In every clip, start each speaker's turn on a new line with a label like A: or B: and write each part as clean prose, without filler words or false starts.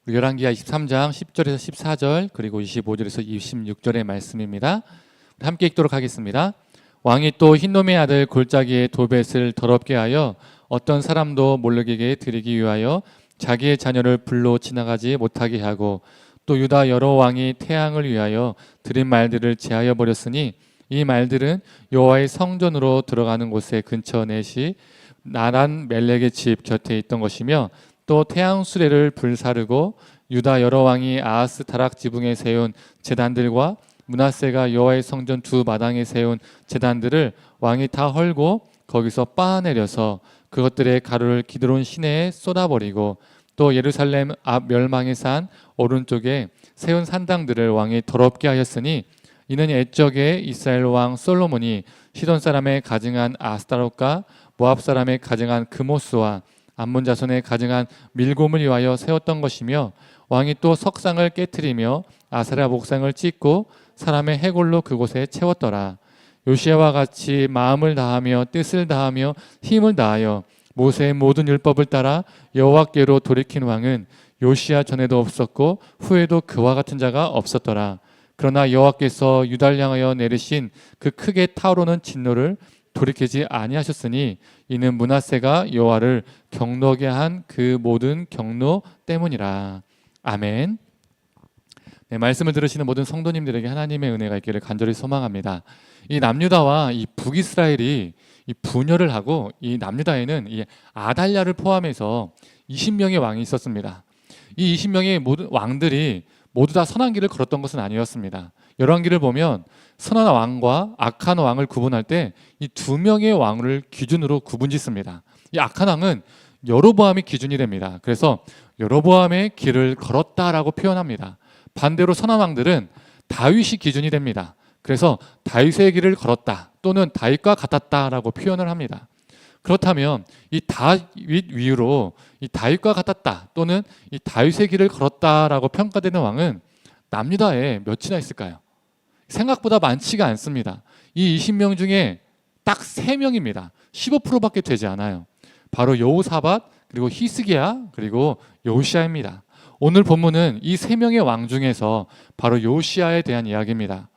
A: 열왕기하 23장 10절에서 14절 그리고 25절에서 26절의 말씀입니다. 함께 읽도록 하겠습니다. 왕이 또 흰놈의 아들 골짜기의 도벳을 더럽게 하여 어떤 사람도 모르게 드리기 위하여 자기의 자녀를 불로 지나가지 못하게 하고 또 유다 여러 왕이 태양을 위하여 드린 말들을 제하여 버렸으니 이 말들은 여호와의 성전으로 들어가는 곳의 근처 넷이 나란 멜렉의 집 곁에 있던 것이며 또 태양 수레를 불사르고 유다 여러 왕이 아하스 다락 지붕에 세운 제단들과 므낫세가 여호와의 성전 두 마당에 세운 제단들을 왕이 다 헐고 거기서 빻아내려서 그것들의 가루를 기드론 시내에 쏟아버리고 또 예루살렘 앞 멸망의 산 오른쪽에 세운 산당들을 왕이 더럽게 하였으니 이는 옛적에 이스라엘 왕 솔로몬이 시돈 사람의 가증한 아스타롯과 모압 사람의 가증한 그모스와 암몬 자손의 가증한 밀곰을 위하여 세웠던 것이며 왕이 또 석상을 깨트리며 아세라 목상을 찢고 사람의 해골로 그곳에 채웠더라. 요시야와 같이 마음을 다하며 뜻을 다하며 힘을 다하여 모세의 모든 율법을 따라 여호와께로 돌이킨 왕은 요시야 전에도 없었고 후에도 그와 같은 자가 없었더라. 그러나 여호와께서 유다를 향하여 내리신 그 크게 타오르는 진노를 돌이키지 아니하셨으니 이는 므낫세가 여호와를 경노하게 한 그 모든 경노 때문이라. 아멘. 네, 말씀을 들으시는 모든 성도님들에게 하나님의 은혜가 있기를 간절히 소망합니다. 이 남유다와 이 북이스라엘이 이 분열을 하고 이 남유다에는 이 아달랴를 포함해서 20명의 왕이 있었습니다. 이 20명의 모든 왕들이 모두 다 선한 길을 걸었던 것은 아니었습니다. 열왕기를 보면 선한 왕과 악한 왕을 구분할 때 이 두 명의 왕을 기준으로 구분짓습니다. 이 악한 왕은 여로보암이 기준이 됩니다. 그래서 여로보암의 길을 걸었다라고 표현합니다. 반대로 선한 왕들은 다윗이 기준이 됩니다. 그래서 다윗의 길을 걸었다 또는 다윗과 같았다라고 표현을 합니다. 그렇다면 이 다윗 위로 이 다윗과 같았다 또는 이 다윗의 길을 걸었다라고 평가되는 왕은 남유다에 몇이나 있을까요? 생각보다 많지가 않습니다. 이 20명 중에 딱 3명입니다. 15%밖에 되지 않아요. 바로 여호사밧 그리고 히스기야 그리고 요시야입니다. 오늘 본문은 이 3명의 왕 중에서 바로 요시야에 대한 이야기입니다.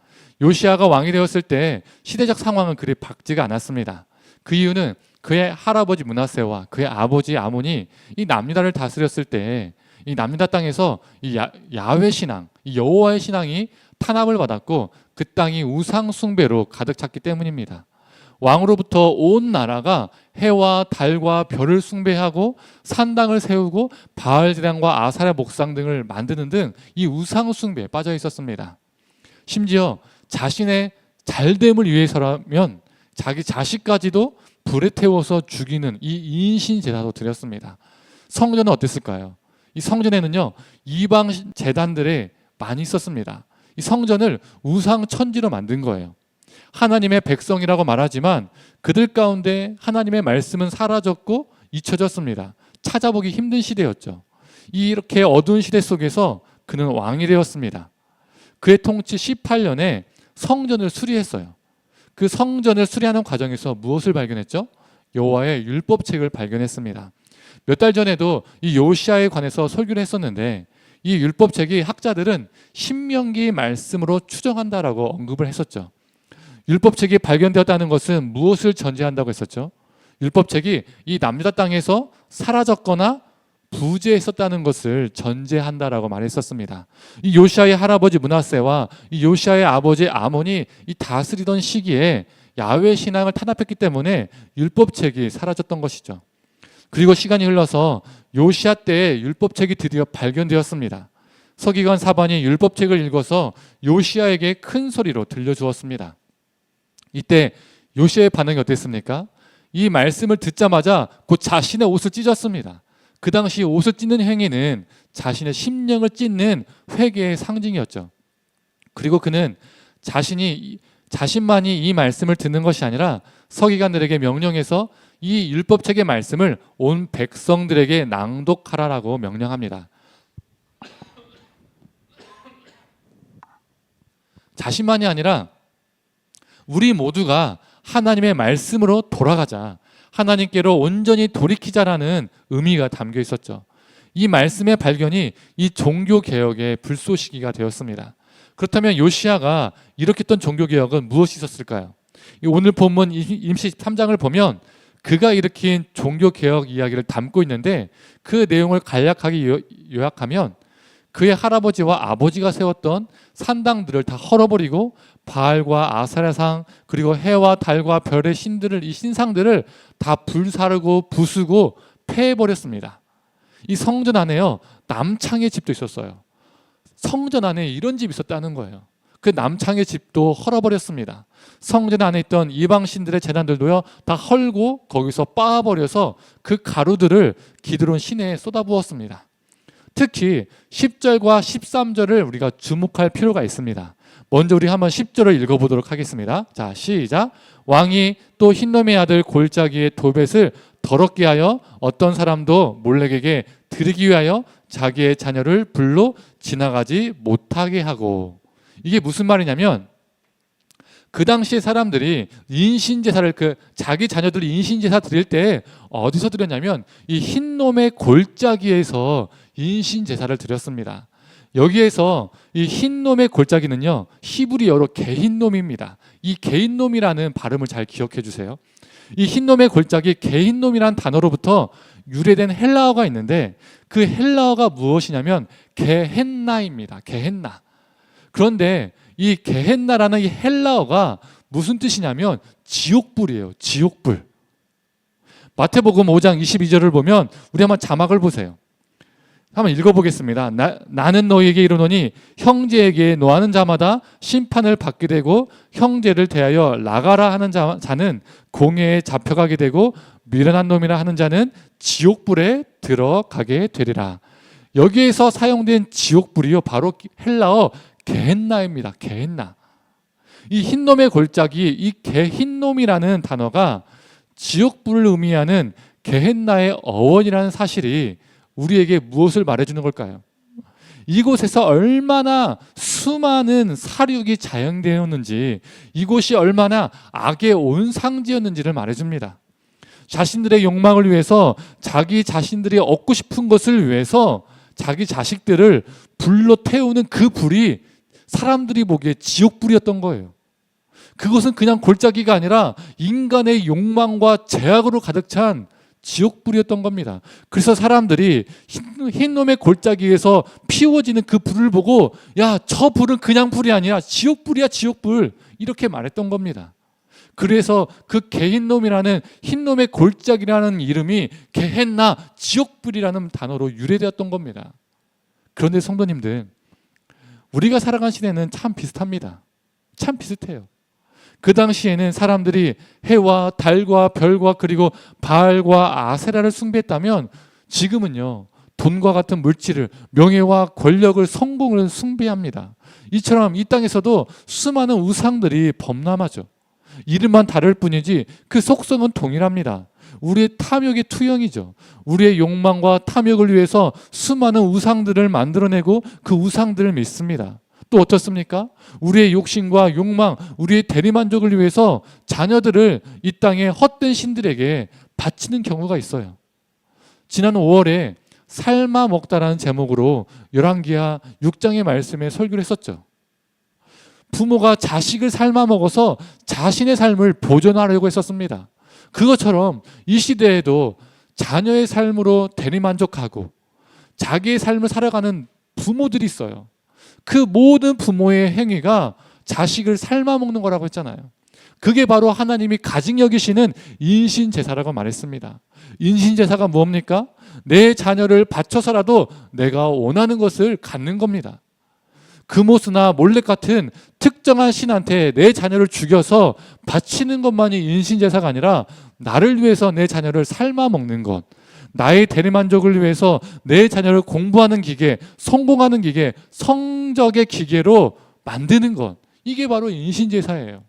A: 요시야가 왕이 되었을 때 시대적 상황은 그리 밝지가 않았습니다. 그 이유는 그의 할아버지 므낫세와 그의 아버지 아몬이 이 남유다를 다스렸을 때 이 남유다 땅에서 이 야훼 신앙, 이 여호와의 신앙이 탄압을 받았고 그 땅이 우상 숭배로 가득 찼기 때문입니다. 왕으로부터 온 나라가 해와 달과 별을 숭배하고 산당을 세우고 바알제단과 아사랴 목상 등을 만드는 등 이 우상 숭배에 빠져 있었습니다. 심지어 자신의 잘됨을 위해서라면 자기 자식까지도 불에 태워서 죽이는 이 이인신 제사도 드렸습니다. 성전은 어땠을까요? 이 성전에는요 이방 제단들에 많이 있었습니다. 이 성전을 우상 천지로 만든 거예요. 하나님의 백성이라고 말하지만 그들 가운데 하나님의 말씀은 사라졌고 잊혀졌습니다. 찾아보기 힘든 시대였죠. 이렇게 어두운 시대 속에서 그는 왕이 되었습니다. 그의 통치 18년에 성전을 수리했어요. 그 성전을 수리하는 과정에서 무엇을 발견했죠? 여호와의 율법책을 발견했습니다. 몇 달 전에도 이 요시야에 관해서 설교를 했었는데 이 율법책이 학자들은 신명기 말씀으로 추정한다라고 언급을 했었죠. 율법책이 발견되었다는 것은 무엇을 전제한다고 했었죠? 율법책이 이 남유다 땅에서 사라졌거나 부재했었다는 것을 전제한다라고 말했었습니다. 이 요시야의 할아버지 므낫세와 이 요시야의 아버지 아몬이 이 다스리던 시기에 야훼 신앙을 탄압했기 때문에 율법책이 사라졌던 것이죠. 그리고 시간이 흘러서 요시야 때에 율법책이 드디어 발견되었습니다. 서기관 사반이 율법책을 읽어서 요시야에게 큰 소리로 들려주었습니다. 이때 요시야의 반응이 어땠습니까? 이 말씀을 듣자마자 곧 자신의 옷을 찢었습니다. 그 당시 옷을 찢는 행위는 자신의 심령을 찢는 회개의 상징이었죠. 그리고 그는 자신만이 이 말씀을 듣는 것이 아니라 서기관들에게 명령해서 이 율법책의 말씀을 온 백성들에게 낭독하라라고 명령합니다. 자신만이 아니라 우리 모두가 하나님의 말씀으로 돌아가자, 하나님께로 온전히 돌이키자라는 의미가 담겨 있었죠. 이 말씀의 발견이 이 종교개혁의 불쏘시개가 되었습니다. 그렇다면 요시야가 일으켰던 종교개혁은 무엇이 있었을까요? 오늘 본문 임시 3장을 보면 그가 일으킨 종교개혁 이야기를 담고 있는데 그 내용을 간략하게 요약하면 그의 할아버지와 아버지가 세웠던 산당들을 다 헐어버리고 바알과 아세라상 그리고 해와 달과 별의 신들을 이 신상들을 다 불사르고 부수고 폐해버렸습니다. 이 성전 안에요 남창의 집도 있었어요. 성전 안에 이런 집이 있었다는 거예요. 그 남창의 집도 헐어버렸습니다. 성전 안에 있던 이방 신들의 제단들도요 다 헐고 거기서 빻아버려서 그 가루들을 기드론 시내에 쏟아부었습니다. 특히 10절과 13절을 우리가 주목할 필요가 있습니다. 먼저 우리 한번 10절을 읽어보도록 하겠습니다. 자, 시작. 왕이 또 흰놈의 아들 골짜기의 도벳을 더럽게 하여 어떤 사람도 몰렉에게 드리기 위하여 자기의 자녀를 불로 지나가지 못하게 하고. 이게 무슨 말이냐면 그 당시에 사람들이 인신제사를 자기 자녀들 인신제사 드릴 때 어디서 드렸냐면 이 흰놈의 골짜기에서 인신제사를 드렸습니다. 여기에서 이 흰놈의 골짜기는요 히브리어로 게힌놈입니다. 이 게힌놈이라는 발음을 잘 기억해 주세요. 이 흰놈의 골짜기 게힌놈이라는 단어로부터 유래된 헬라어가 있는데 그 헬라어가 무엇이냐면 게헨나입니다. 게헨나. 그런데 이 게헨나라는 이 헬라어가 무슨 뜻이냐면 지옥불이에요. 지옥불. 마태복음 5장 22절을 보면 우리 한번 자막을 보세요. 한번 읽어보겠습니다. 나는 너희에게 이르노니 형제에게 노하는 자마다 심판을 받게 되고 형제를 대하여 나가라 하는 자는 공회에 잡혀가게 되고 미련한 놈이라 하는 자는 지옥불에 들어가게 되리라. 여기에서 사용된 지옥불이요 바로 헬라어 게헨나입니다. 게헨나. 이 흰놈의 골짜기, 이 게흰놈이라는 단어가 지옥불을 의미하는 게헨나의 어원이라는 사실이 우리에게 무엇을 말해주는 걸까요? 이곳에서 얼마나 수많은 사륙이 자행되었는지, 이곳이 얼마나 악의 온상지였는지를 말해줍니다. 자신들의 욕망을 위해서, 자기 자신들이 얻고 싶은 것을 위해서 자기 자식들을 불로 태우는 그 불이 사람들이 보기에 지옥불이었던 거예요. 그것은 그냥 골짜기가 아니라 인간의 욕망과 제약으로 가득 찬 지옥불이었던 겁니다. 그래서 사람들이 흰놈의 골짜기에서 피워지는 그 불을 보고 야, 저 불은 그냥 불이 아니라 지옥불이야, 지옥불, 이렇게 말했던 겁니다. 그래서 그 게흰놈이라는 흰놈의 골짜기라는 이름이 게헨나, 지옥불이라는 단어로 유래되었던 겁니다. 그런데 성도님들, 우리가 살아간 시대는 참 비슷합니다. 참 비슷해요. 그 당시에는 사람들이 해와 달과 별과 그리고 바알과 아세라를 숭배했다면 지금은요 돈과 같은 물질을, 명예와 권력을, 성공을 숭배합니다. 이처럼 이 땅에서도 수많은 우상들이 범람하죠. 이름만 다를 뿐이지 그 속성은 동일합니다. 우리의 탐욕의 투영이죠. 우리의 욕망과 탐욕을 위해서 수많은 우상들을 만들어내고 그 우상들을 믿습니다. 또 어떻습니까? 우리의 욕심과 욕망, 우리의 대리만족을 위해서 자녀들을 이 땅의 헛된 신들에게 바치는 경우가 있어요. 지난 5월에 삶아 먹다라는 제목으로 열왕기하 6장의 말씀에 설교를 했었죠. 부모가 자식을 삶아 먹어서 자신의 삶을 보존하려고 했었습니다. 그것처럼 이 시대에도 자녀의 삶으로 대리만족하고 자기의 삶을 살아가는 부모들이 있어요. 그 모든 부모의 행위가 자식을 삶아먹는 거라고 했잖아요. 그게 바로 하나님이 가증 여기시는 인신제사라고 말했습니다. 인신제사가 뭡니까? 내 자녀를 바쳐서라도 내가 원하는 것을 갖는 겁니다. 금오스나 몰렉 같은 특정한 신한테 내 자녀를 죽여서 바치는 것만이 인신제사가 아니라 나를 위해서 내 자녀를 삶아먹는 것, 나의 대리만족을 위해서 내 자녀를 공부하는 기계, 성공하는 기계, 성적의 기계로 만드는 것, 이게 바로 인신제사예요.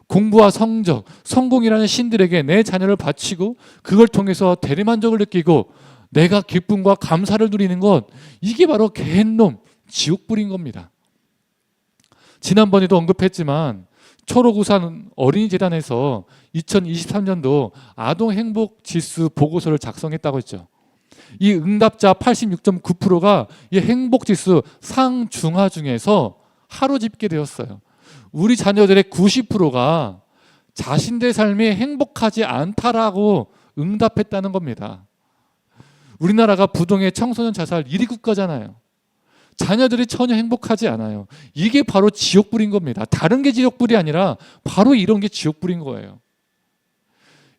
A: 공부와 성적, 성공이라는 신들에게 내 자녀를 바치고 그걸 통해서 대리만족을 느끼고 내가 기쁨과 감사를 누리는 것, 이게 바로 게헨놈, 지옥불인 겁니다. 지난번에도 언급했지만 초록우산 어린이재단에서 2023년도 아동행복지수 보고서를 작성했다고 했죠. 이 응답자 86.9%가 이 행복지수 상중하 중에서 하로 집계되었어요. 우리 자녀들의 90%가 자신들 삶이 행복하지 않다라고 응답했다는 겁니다. 우리나라가 부동의 청소년 자살 1위 국가잖아요. 자녀들이 전혀 행복하지 않아요. 이게 바로 지옥불인 겁니다. 다른 게 지옥불이 아니라 바로 이런 게 지옥불인 거예요.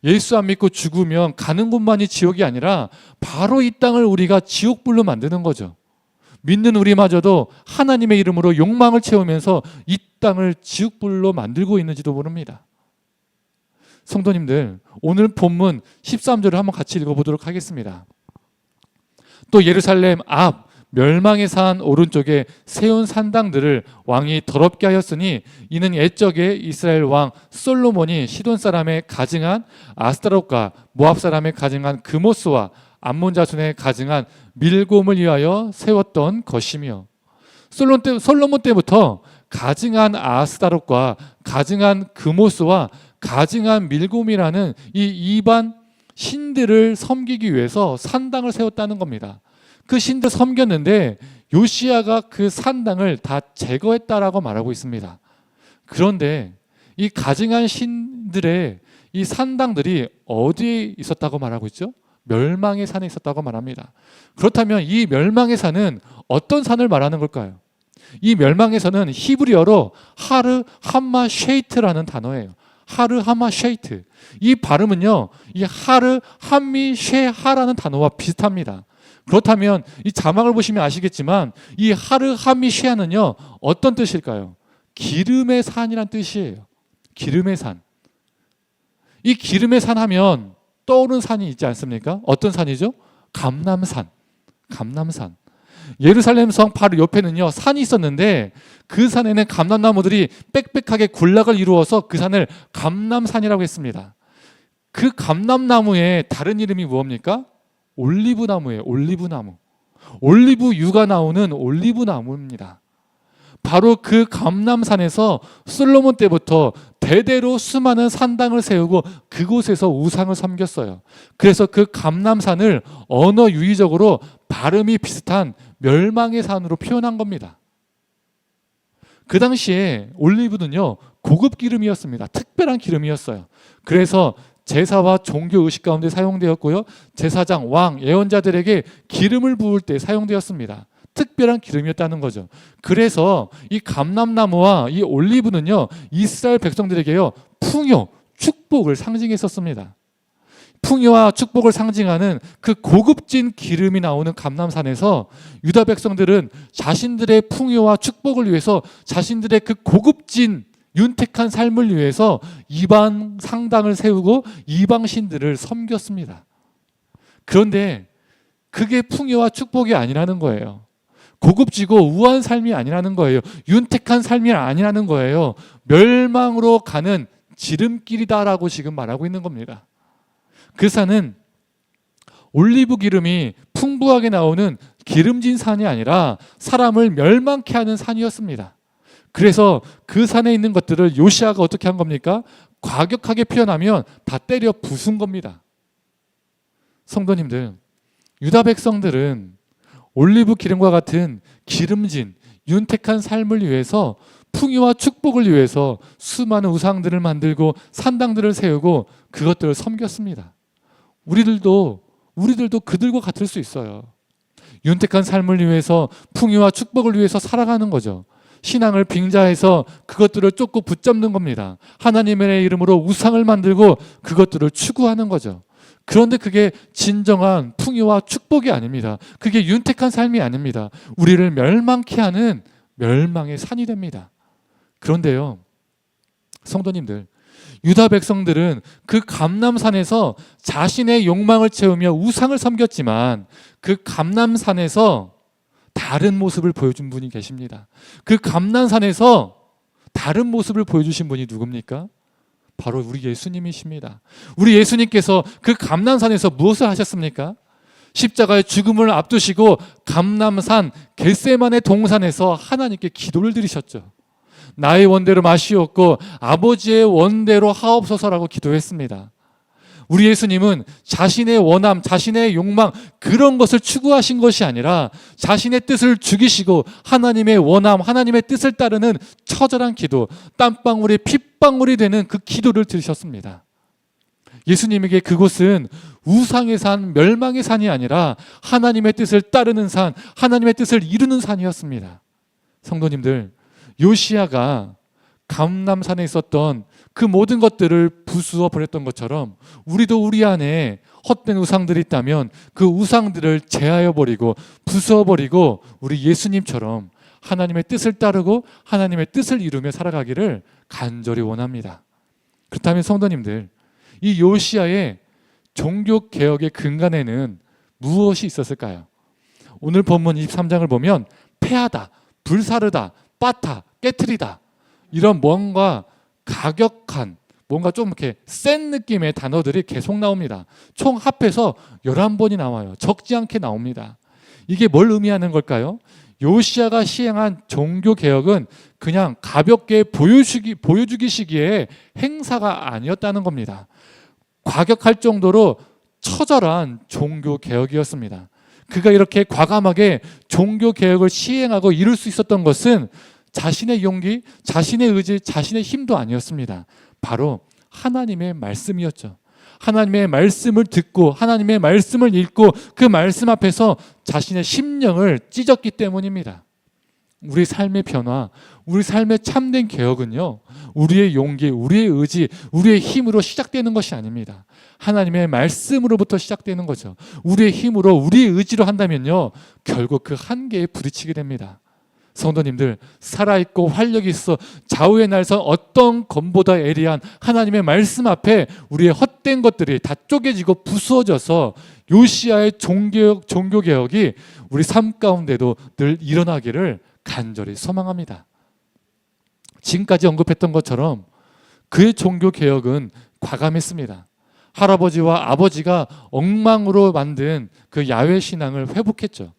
A: 예수 안 믿고 죽으면 가는 곳만이 지옥이 아니라 바로 이 땅을 우리가 지옥불로 만드는 거죠. 믿는 우리마저도 하나님의 이름으로 욕망을 채우면서 이 땅을 지옥불로 만들고 있는지도 모릅니다. 성도님들, 오늘 본문 13절을 한번 같이 읽어보도록 하겠습니다. 또 예루살렘 앞 멸망의 산 오른쪽에 세운 산당들을 왕이 더럽게 하였으니 이는 옛적에 이스라엘 왕 솔로몬이 시돈 사람의 가증한 아스타롯과 모압 사람의 가증한 그모스와 암몬 자손의 가증한 밀곰을 위하여 세웠던 것이며, 솔로몬 때부터 가증한 아스타롯과 가증한 그모스와 가증한 밀곰이라는 이 이반 신들을 섬기기 위해서 산당을 세웠다는 겁니다. 그 신들 섬겼는데 요시야가 그 산당을 다 제거했다라고 말하고 있습니다. 그런데 이 가증한 신들의 이 산당들이 어디에 있었다고 말하고 있죠? 멸망의 산에 있었다고 말합니다. 그렇다면 이 멸망의 산은 어떤 산을 말하는 걸까요? 이 멸망의 산은 히브리어로 하르 함마 쉐이트라는 단어예요. 하르 하마 쉐이트. 이 발음은요, 이 하르 함미 쉐하라는 단어와 비슷합니다. 그렇다면 이 자막을 보시면 아시겠지만 이 하르 함미 쉐하는요 어떤 뜻일까요? 기름의 산이란 뜻이에요. 기름의 산. 이 기름의 산 하면 떠오르는 산이 있지 않습니까? 어떤 산이죠? 감람산. 감람산. 예루살렘 성 바로 옆에는요 산이 있었는데 그 산에는 감람나무들이 빽빽하게 군락을 이루어서 그 산을 감람산이라고 했습니다. 그 감람나무의 다른 이름이 무엇입니까? 올리브나무예요. 올리브나무. 올리브유가 나오는 올리브나무입니다. 바로 그 감람산에서 솔로몬 때부터 대대로 수많은 산당을 세우고 그곳에서 우상을 섬겼어요. 그래서 그 감람산을 언어 유의적으로 발음이 비슷한 멸망의 산으로 표현한 겁니다. 그 당시에 올리브는요 고급 기름이었습니다. 특별한 기름이었어요. 그래서 제사와 종교 의식 가운데 사용되었고요, 제사장, 왕, 예언자들에게 기름을 부을 때 사용되었습니다. 특별한 기름이었다는 거죠. 그래서 이 감람나무와 이 올리브는요 이스라엘 백성들에게요 풍요, 축복을 상징했었습니다. 풍요와 축복을 상징하는 그 고급진 기름이 나오는 감람산에서 유다 백성들은 자신들의 풍요와 축복을 위해서 자신들의 그 고급진 윤택한 삶을 위해서 이방 상당을 세우고 이방 신들을 섬겼습니다. 그런데 그게 풍요와 축복이 아니라는 거예요. 고급지고 우아한 삶이 아니라는 거예요. 윤택한 삶이 아니라는 거예요. 멸망으로 가는 지름길이다라고 지금 말하고 있는 겁니다. 그 산은 올리브 기름이 풍부하게 나오는 기름진 산이 아니라 사람을 멸망케 하는 산이었습니다. 그래서 그 산에 있는 것들을 요시야가 어떻게 한 겁니까? 과격하게 표현하면 다 때려 부순 겁니다. 성도님들, 유다 백성들은 올리브 기름과 같은 기름진 윤택한 삶을 위해서 풍요와 축복을 위해서 수많은 우상들을 만들고 산당들을 세우고 그것들을 섬겼습니다. 우리들도 그들과 같을 수 있어요. 윤택한 삶을 위해서 풍요와 축복을 위해서 살아가는 거죠. 신앙을 빙자해서 그것들을 쫓고 붙잡는 겁니다. 하나님의 이름으로 우상을 만들고 그것들을 추구하는 거죠. 그런데 그게 진정한 풍요와 축복이 아닙니다. 그게 윤택한 삶이 아닙니다. 우리를 멸망케 하는 멸망의 산이 됩니다. 그런데요, 성도님들, 유다 백성들은 그 감람산에서 자신의 욕망을 채우며 우상을 섬겼지만 그 감람산에서 다른 모습을 보여준 분이 계십니다. 그 감람산에서 다른 모습을 보여주신 분이 누굽니까? 바로 우리 예수님이십니다. 우리 예수님께서 그 감람산에서 무엇을 하셨습니까? 십자가의 죽음을 앞두시고 감람산 겟세마네 동산에서 하나님께 기도를 드리셨죠. 나의 원대로 마시옵고 아버지의 원대로 하옵소서라고 기도했습니다. 우리 예수님은 자신의 원함, 자신의 욕망 그런 것을 추구하신 것이 아니라 자신의 뜻을 죽이시고 하나님의 원함, 하나님의 뜻을 따르는 처절한 기도, 땀방울이 핏방울이 되는 그 기도를 들으셨습니다. 예수님에게 그곳은 우상의 산, 멸망의 산이 아니라 하나님의 뜻을 따르는 산, 하나님의 뜻을 이루는 산이었습니다. 성도님들, 요시야가 감람산에 있었던 그 모든 것들을 부수어 버렸던 것처럼 우리도 우리 안에 헛된 우상들이 있다면 그 우상들을 제하여 버리고 부수어 버리고 우리 예수님처럼 하나님의 뜻을 따르고 하나님의 뜻을 이루며 살아가기를 간절히 원합니다. 그렇다면 성도님들, 이 요시야의 종교개혁의 근간에는 무엇이 있었을까요? 오늘 본문 23장을 보면 패하다, 불사르다, 빠타, 깨트리다 이런 뭔가 가격한 뭔가 좀 이렇게 센 느낌의 단어들이 계속 나옵니다. 총 합해서 11번이 나와요. 적지 않게 나옵니다. 이게 뭘 의미하는 걸까요? 요시야가 시행한 종교개혁은 그냥 가볍게 보여주기 시기에 행사가 아니었다는 겁니다. 과격할 정도로 처절한 종교개혁이었습니다. 그가 이렇게 과감하게 종교개혁을 시행하고 이룰 수 있었던 것은 자신의 용기, 자신의 의지, 자신의 힘도 아니었습니다. 바로 하나님의 말씀이었죠. 하나님의 말씀을 듣고 하나님의 말씀을 읽고 그 말씀 앞에서 자신의 심령을 찢었기 때문입니다. 우리 삶의 변화, 우리 삶의 참된 개혁은요, 우리의 용기, 우리의 의지, 우리의 힘으로 시작되는 것이 아닙니다. 하나님의 말씀으로부터 시작되는 거죠. 우리의 힘으로, 우리의 의지로 한다면요, 결국 그 한계에 부딪히게 됩니다. 성도님들, 살아있고 활력이 있어 좌우의 날선 어떤 검보다 예리한 하나님의 말씀 앞에 우리의 헛된 것들이 다 쪼개지고 부수어져서 요시야의 종교개혁이 우리 삶 가운데도 늘 일어나기를 간절히 소망합니다. 지금까지 언급했던 것처럼 그의 종교개혁은 과감했습니다. 할아버지와 아버지가 엉망으로 만든 그 야훼 신앙을 회복했죠.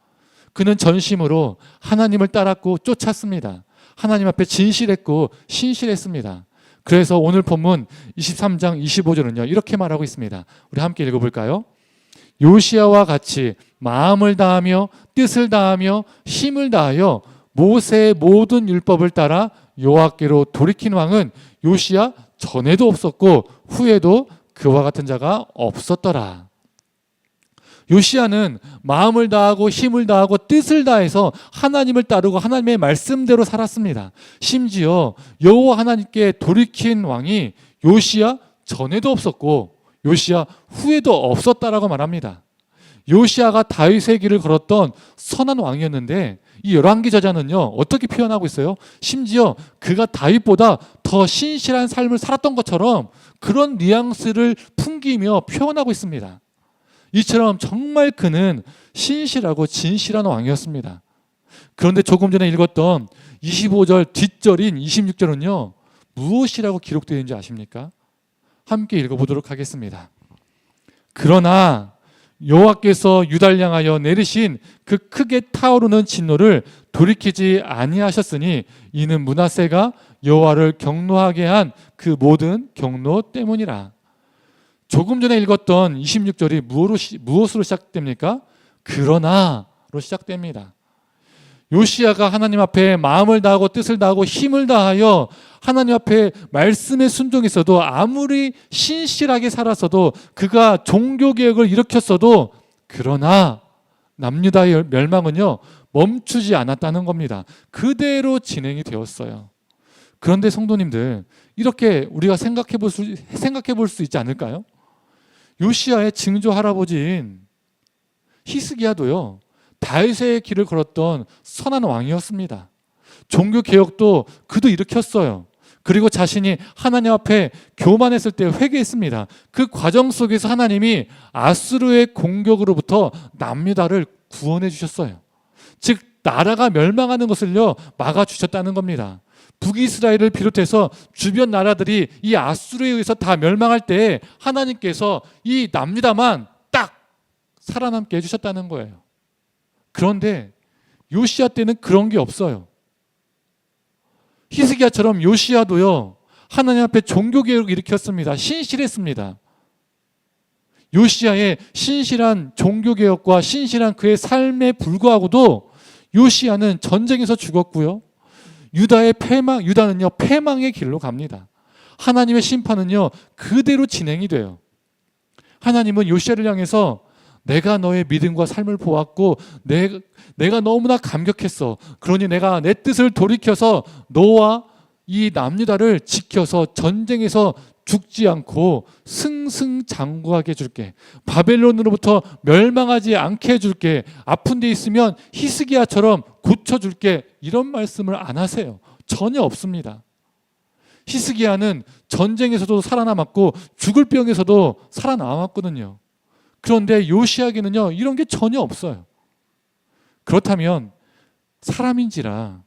A: 그는 전심으로 하나님을 따랐고 쫓았습니다. 하나님 앞에 진실했고 신실했습니다. 그래서 오늘 본문 23장 25절은요 이렇게 말하고 있습니다. 우리 함께 읽어볼까요? 요시야와 같이 마음을 다하며 뜻을 다하며 힘을 다하여 모세의 모든 율법을 따라 여호와께로 돌이킨 왕은 요시야 전에도 없었고 후에도 그와 같은 자가 없었더라. 요시야는 마음을 다하고 힘을 다하고 뜻을 다해서 하나님을 따르고 하나님의 말씀대로 살았습니다. 심지어 여호와 하나님께 돌이킨 왕이 요시야 전에도 없었고 요시야 후에도 없었다라고 말합니다. 요시야가 다윗의 길을 걸었던 선한 왕이었는데 이 열왕기 저자는요 어떻게 표현하고 있어요? 심지어 그가 다윗보다 더 신실한 삶을 살았던 것처럼 그런 뉘앙스를 풍기며 표현하고 있습니다. 이처럼 정말 그는 신실하고 진실한 왕이었습니다. 그런데 조금 전에 읽었던 25절 뒷절인 26절은요 무엇이라고 기록되어 있는지 아십니까? 함께 읽어보도록 하겠습니다. 그러나 여호와께서 유다를 향하여 내리신 그 크게 타오르는 진노를 돌이키지 아니하셨으니 이는 므낫세가 여호와를 경노하게 한 그 모든 경노 때문이라. 조금 전에 읽었던 26절이 무엇으로 시작됩니까? 그러나로 시작됩니다. 요시야가 하나님 앞에 마음을 다하고 뜻을 다하고 힘을 다하여 하나님 앞에 말씀에 순종했어도 아무리 신실하게 살았어도 그가 종교개혁을 일으켰어도 그러나 남유다의 멸망은요 멈추지 않았다는 겁니다. 그대로 진행이 되었어요. 그런데 성도님들 이렇게 우리가 생각해 볼 수 있지 않을까요? 요시야의 증조 할아버지인 히스기야도요 다윗의 길을 걸었던 선한 왕이었습니다. 종교개혁도 그도 일으켰어요. 그리고 자신이 하나님 앞에 교만했을 때 회개했습니다. 그 과정 속에서 하나님이 아수르의 공격으로부터 남유다를 구원해 주셨어요. 즉 나라가 멸망하는 것을요 막아주셨다는 겁니다. 북이스라엘을 비롯해서 주변 나라들이 이 아수르에 의해서 다 멸망할 때 하나님께서 이 남유다만 딱 살아남게 해주셨다는 거예요. 그런데 요시야 때는 그런 게 없어요. 히스기야처럼 요시야도요 하나님 앞에 종교개혁을 일으켰습니다. 신실했습니다. 요시야의 신실한 종교개혁과 신실한 그의 삶에 불구하고도 요시야는 전쟁에서 죽었고요. 유다는요 패망의 길로 갑니다. 하나님의 심판은요 그대로 진행이 돼요. 하나님은 요시야를 향해서 내가 너의 믿음과 삶을 보았고 내가 너무나 감격했어. 그러니 내가 내 뜻을 돌이켜서 너와 이 남유다를 지켜서 전쟁에서 죽지 않고 승승장구하게 해줄게. 바벨론으로부터 멸망하지 않게 해줄게. 아픈 데 있으면 히스기야처럼 고쳐줄게. 이런 말씀을 안 하세요. 전혀 없습니다. 히스기야는 전쟁에서도 살아남았고 죽을 병에서도 살아남았거든요. 그런데 요시야에게는요 이런 게 전혀 없어요. 그렇다면 사람인지라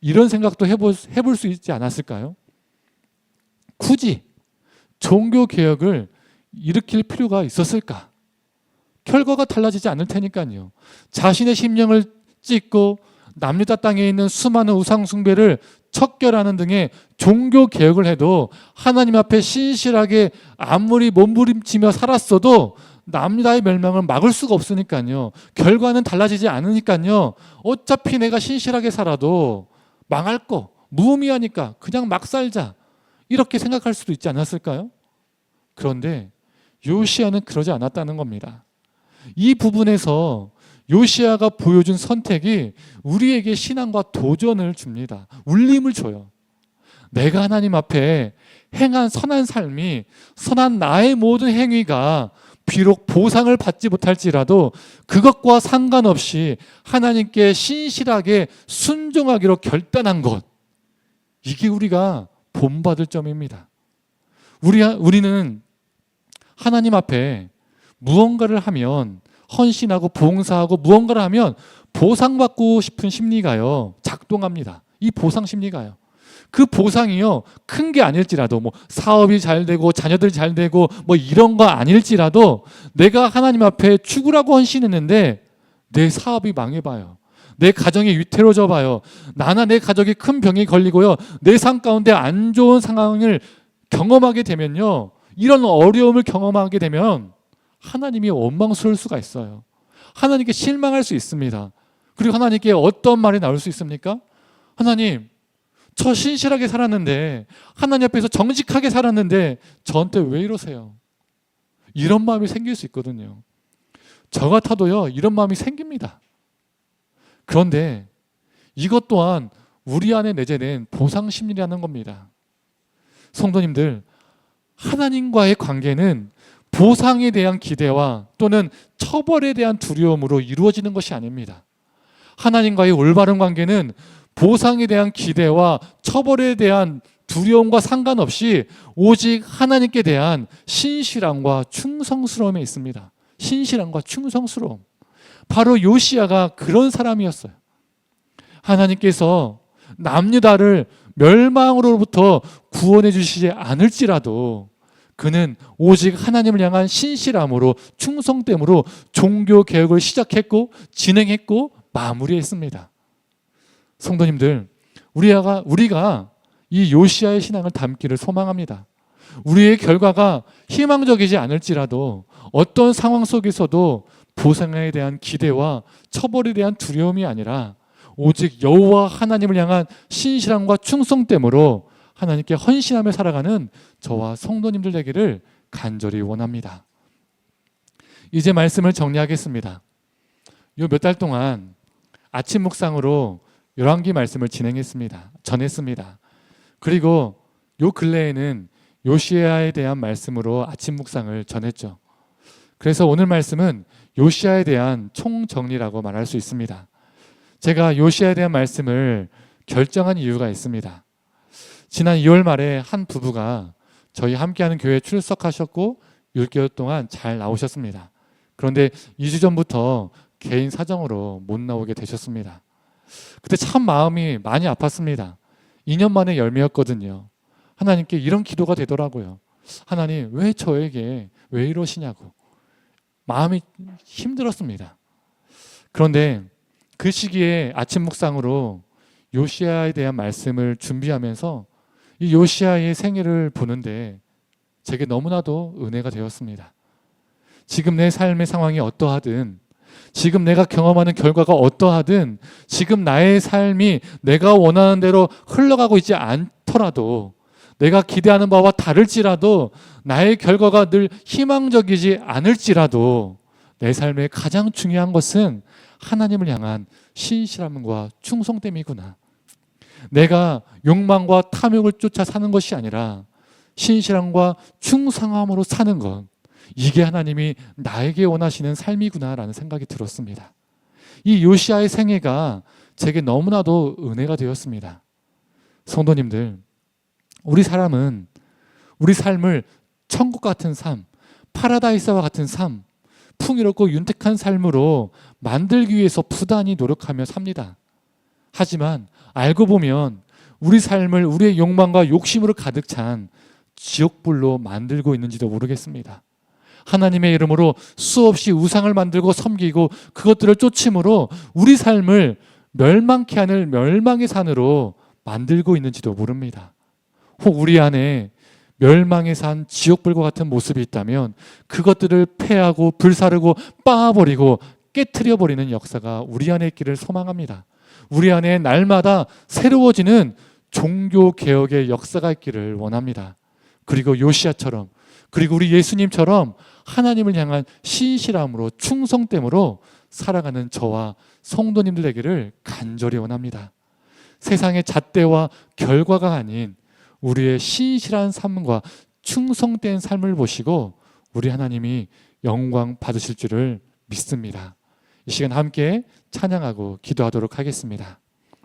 A: 이런 생각도 해볼 수 있지 않았을까요? 굳이 종교개혁을 일으킬 필요가 있었을까? 결과가 달라지지 않을 테니까요. 자신의 심령을 찢고 남유다 땅에 있는 수많은 우상 숭배를 척결하는 등의 종교개혁을 해도 하나님 앞에 신실하게 아무리 몸부림치며 살았어도 남유다의 멸망을 막을 수가 없으니까요. 결과는 달라지지 않으니까요. 어차피 내가 신실하게 살아도 망할 거 무의미하니까 그냥 막 살자 이렇게 생각할 수도 있지 않았을까요? 그런데 요시야는 그러지 않았다는 겁니다. 이 부분에서 요시야가 보여준 선택이 우리에게 신앙과 도전을 줍니다. 울림을 줘요. 내가 하나님 앞에 행한 선한 삶이, 선한 나의 모든 행위가 비록 보상을 받지 못할지라도 그것과 상관없이 하나님께 신실하게 순종하기로 결단한 것, 이게 우리가 본받을 점입니다. 우리는 하나님 앞에 무언가를 하면, 헌신하고 봉사하고 무언가를 하면 보상받고 싶은 심리가요 작동합니다. 이 보상 심리가요. 그 보상이요 큰 게 아닐지라도 뭐 사업이 잘 되고 자녀들이 잘 되고 뭐 이런 거 아닐지라도 내가 하나님 앞에 죽으라고 헌신했는데 내 사업이 망해봐요. 내 가정이 위태로워져 봐요. 나나 내 가족이 큰 병이 걸리고요. 내 삶 가운데 안 좋은 상황을 경험하게 되면요. 이런 어려움을 경험하게 되면 하나님이 원망스러울 수가 있어요. 하나님께 실망할 수 있습니다. 그리고 하나님께 어떤 말이 나올 수 있습니까? 하나님, 저 신실하게 살았는데, 하나님 앞에서 정직하게 살았는데 저한테 왜 이러세요? 이런 마음이 생길 수 있거든요. 저 같아도요 이런 마음이 생깁니다. 그런데 이것 또한 우리 안에 내재된 보상심리라는 겁니다. 성도님들, 하나님과의 관계는 보상에 대한 기대와 또는 처벌에 대한 두려움으로 이루어지는 것이 아닙니다. 하나님과의 올바른 관계는 보상에 대한 기대와 처벌에 대한 두려움과 상관없이 오직 하나님께 대한 신실함과 충성스러움에 있습니다. 신실함과 충성스러움. 바로 요시야가 그런 사람이었어요. 하나님께서 남유다를 멸망으로부터 구원해 주시지 않을지라도 그는 오직 하나님을 향한 신실함으로 충성됨으로 종교개혁을 시작했고 진행했고 마무리했습니다. 성도님들, 우리가 이 요시야의 신앙을 담기를 소망합니다. 우리의 결과가 희망적이지 않을지라도 어떤 상황 속에서도 보상에 대한 기대와 처벌에 대한 두려움이 아니라 오직 여호와 하나님을 향한 신실함과 충성됨으로 하나님께 헌신하며 살아가는 저와 성도님들 되기를 간절히 원합니다. 이제 말씀을 정리하겠습니다. 요 몇 달 동안 아침 묵상으로 열왕기 말씀을 전했습니다. 그리고 요 근래에는 요시야에 대한 말씀으로 아침 묵상을 전했죠. 그래서 오늘 말씀은 요시야에 대한 총정리라고 말할 수 있습니다. 제가 요시야에 대한 말씀을 결정한 이유가 있습니다. 지난 2월 말에 한 부부가 저희 함께하는 교회에 출석하셨고 6개월 동안 잘 나오셨습니다. 그런데 2주 전부터 개인 사정으로 못 나오게 되셨습니다. 그때 참 마음이 많이 아팠습니다. 2년 만에 열매였거든요. 하나님께 이런 기도가 되더라고요. 하나님, 왜 저에게 왜 이러시냐고. 마음이 힘들었습니다. 그런데 그 시기에 아침 묵상으로 요시야에 대한 말씀을 준비하면서 이 요시야의 생애를 보는데 제게 너무나도 은혜가 되었습니다. 지금 내 삶의 상황이 어떠하든, 지금 내가 경험하는 결과가 어떠하든, 지금 나의 삶이 내가 원하는 대로 흘러가고 있지 않더라도, 내가 기대하는 바와 다를지라도, 나의 결과가 늘 희망적이지 않을지라도 내 삶의 가장 중요한 것은 하나님을 향한 신실함과 충성됨이구나. 내가 욕망과 탐욕을 쫓아 사는 것이 아니라 신실함과 충성함으로 사는 것, 이게 하나님이 나에게 원하시는 삶이구나라는 생각이 들었습니다. 이 요시아의 생애가 제게 너무나도 은혜가 되었습니다. 성도님들, 우리 사람은 우리 삶을 천국 같은 삶, 파라다이스와 같은 삶, 풍요롭고 윤택한 삶으로 만들기 위해서 부단히 노력하며 삽니다. 하지만 알고 보면 우리 삶을 우리의 욕망과 욕심으로 가득 찬 지옥불로 만들고 있는지도 모르겠습니다. 하나님의 이름으로 수없이 우상을 만들고 섬기고 그것들을 쫓음으로 우리 삶을 멸망케 하는 멸망의 산으로 만들고 있는지도 모릅니다. 혹 우리 안에 멸망의 산, 지옥불과 같은 모습이 있다면 그것들을 폐하고 불사르고 빻아버리고 깨트려버리는 역사가 우리 안에 있기를 소망합니다. 우리 안에 날마다 새로워지는 종교개혁의 역사가 있기를 원합니다. 그리고 요시아처럼, 그리고 우리 예수님처럼 하나님을 향한 신실함으로 충성됨으로 살아가는 저와 성도님들 되기를 간절히 원합니다. 세상의 잣대와 결과가 아닌 우리의 신실한 삶과 충성된 삶을 보시고 우리 하나님이 영광 받으실 줄을 믿습니다. 이 시간 함께 찬양하고 기도하도록 하겠습니다.